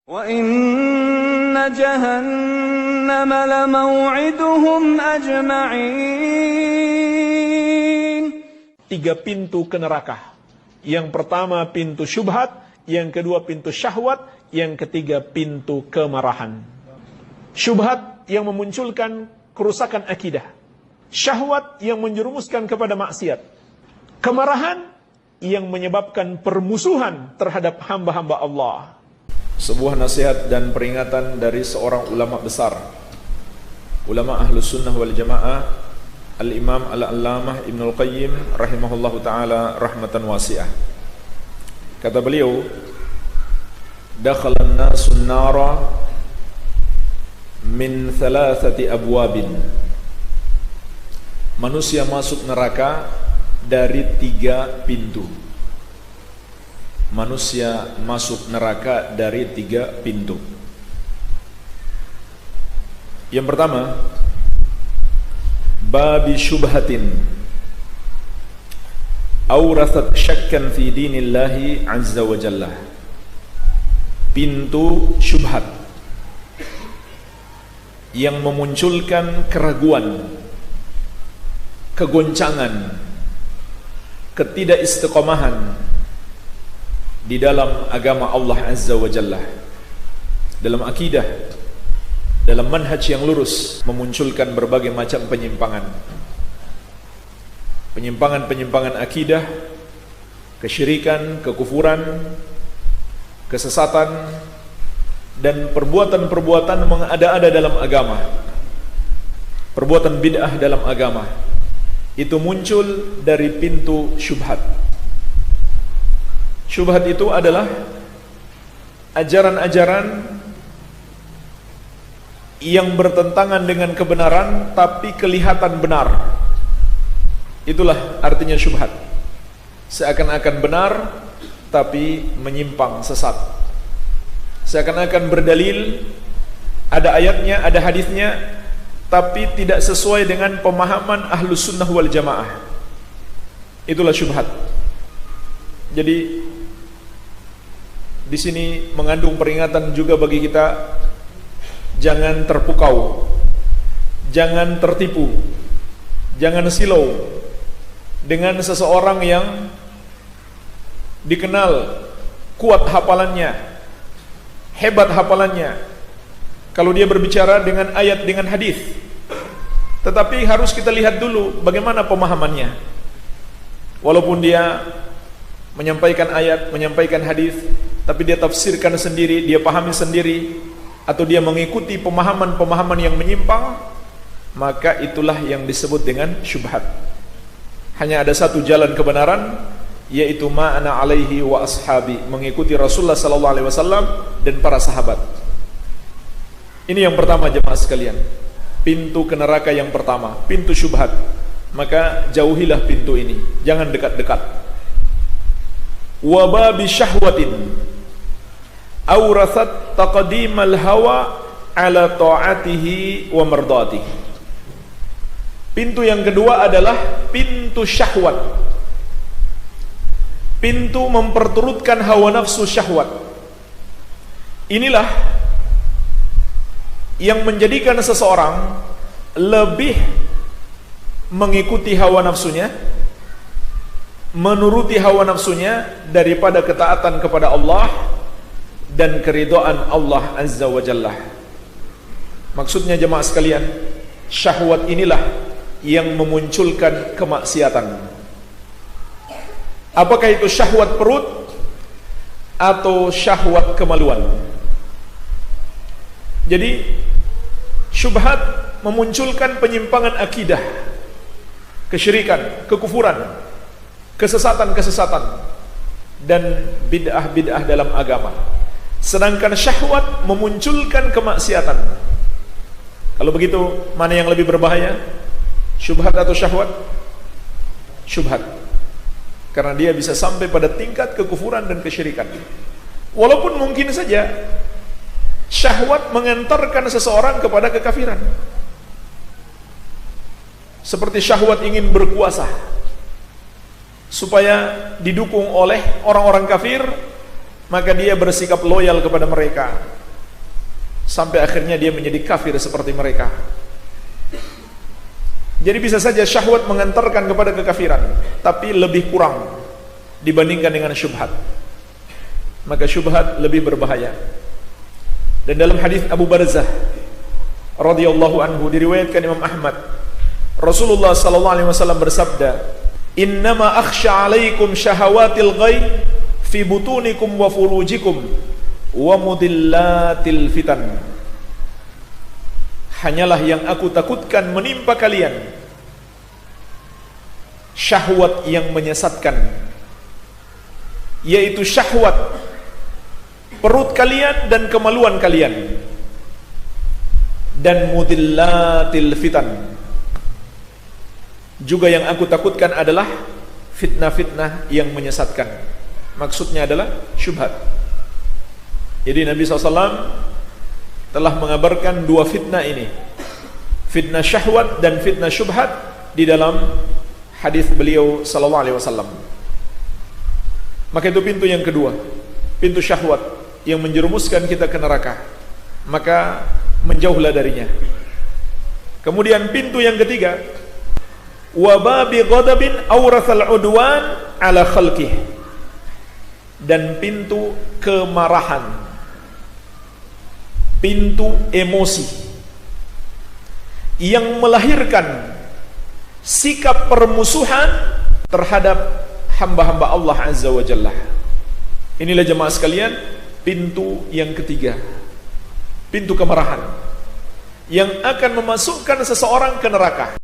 وَإِنَّ جَهَنَّمَ لَمَوْعِدُهُمْ أَجْمَعِينَ. 3 pintu ke neraka. Yang pertama pintu syubhat, yang kedua pintu syahwat, yang ketiga pintu kemarahan. Syubhat yang memunculkan kerusakan akidah. Syahwat yang menjerumuskan kepada maksiat. Kemarahan yang menyebabkan permusuhan terhadap hamba-hamba Allah. Sebuah nasihat dan peringatan dari seorang ulama besar, ulama Ahlus Sunnah wal Jamaah, Al-Imam Al-Allamah Ibnul Qayyim rahimahullahu ta'ala rahmatan wasi'ah. Kata beliau, dakhalan nasun nara min 3 abwabin. Manusia masuk neraka dari 3 pintu. Manusia masuk neraka dari 3 pintu. Yang pertama, babi syubhatin awrathat syakkan fi dinillahi azza wa jalla. Pintu syubhat yang memunculkan keraguan, kegoncangan, ketidakistiqomahan di dalam agama Allah azza wa jalla, dalam akidah, dalam manhaj yang lurus, memunculkan berbagai macam penyimpangan. Penyimpangan-penyimpangan akidah, kesyirikan, kekufuran, kesesatan, dan perbuatan-perbuatan mengada-ada dalam agama. Perbuatan bid'ah dalam agama. Itu muncul dari pintu syubhat. Syubhat itu adalah ajaran-ajaran yang bertentangan dengan kebenaran tapi kelihatan benar. Itulah artinya syubhat. Seakan-akan benar tapi menyimpang, sesat. Seakan-akan berdalil, ada ayatnya, ada hadisnya, tapi tidak sesuai dengan pemahaman Ahlus Sunnah wal Jamaah. Itulah syubhat. Jadi di sini mengandung peringatan juga bagi kita, jangan terpukau, jangan tertipu, jangan silau dengan seseorang yang dikenal kuat hafalannya, hebat hafalannya. Kalau dia berbicara dengan ayat, dengan hadis, tetapi harus kita lihat dulu bagaimana pemahamannya. Walaupun dia menyampaikan ayat, menyampaikan hadis, tapi dia tafsirkan sendiri, dia pahami sendiri, atau dia mengikuti pemahaman-pemahaman yang menyimpang, maka itulah yang disebut dengan syubhat. Hanya ada satu jalan kebenaran, yaitu ma'ana alaihi wa ashabi, mengikuti Rasulullah sallallahu alaihi wasallam dan para sahabat. Ini yang pertama jemaah sekalian, pintu ke neraka yang pertama, pintu syubhat. Maka jauhilah pintu ini, jangan dekat-dekat. Wa babi syahwatin awrathat taqdimal hawa ala ta'atihi wa mardatihi. Pintu yang kedua adalah pintu syahwat. Pintu memperturutkan hawa nafsu syahwat. Inilah yang menjadikan seseorang lebih mengikuti hawa nafsunya, menuruti hawa nafsunya daripada ketaatan kepada Allah dan keridhaan Allah azza wa jalla. Maksudnya jemaah sekalian, syahwat inilah yang memunculkan kemaksiatan. Apakah itu syahwat perut atau syahwat kemaluan? Jadi syubhat memunculkan penyimpangan akidah, kesyirikan, kekufuran, kesesatan-kesesatan, dan bid'ah-bid'ah dalam agama. Sedangkan syahwat memunculkan kemaksiatan. Kalau begitu, mana yang lebih berbahaya? Syubhat atau syahwat? Syubhat. Karena dia bisa sampai pada tingkat kekufuran dan kesyirikan. Walaupun mungkin saja syahwat mengantarkan seseorang kepada kekafiran. Seperti syahwat ingin berkuasa supaya didukung oleh orang-orang kafir, maka dia bersikap loyal kepada mereka. sampai akhirnya dia menjadi kafir seperti mereka. Jadi bisa saja syahwat mengantarkan kepada kekafiran, tapi lebih kurang dibandingkan dengan syubhat. Maka syubhat lebih berbahaya. Dan dalam hadis Abu Barzah radhiyallahu anhu diriwayatkan Imam Ahmad, Rasulullah sallallahu alaihi wasallam bersabda, "Innama akhsha 'alaikum syahawatil ghaib fi butunikum wa furujikum wa mudillatil fitan." Hanyalah yang aku takutkan menimpa kalian syahwat yang menyesatkan, yaitu syahwat perut kalian dan kemaluan kalian, dan mudillatil fitan. Juga yang aku takutkan adalah fitnah-fitnah yang menyesatkan. Maksudnya adalah syubhat. Jadi Nabi SAW telah mengabarkan dua fitnah ini, fitnah syahwat dan fitnah syubhat, di dalam hadis beliau sallallahu alaihi wasallam. Maka itu pintu yang kedua, pintu syahwat yang menjerumuskan kita ke neraka, maka menjauhlah darinya. Kemudian pintu yang ketiga, wa babi ghadabin awrathal udwan ala khalqih, dan pintu kemarahan, pintu emosi yang melahirkan sikap permusuhan terhadap hamba-hamba Allah Azza wa Jalla. Inilah jemaah sekalian, pintu yang ketiga, pintu kemarahan yang akan memasukkan seseorang ke neraka.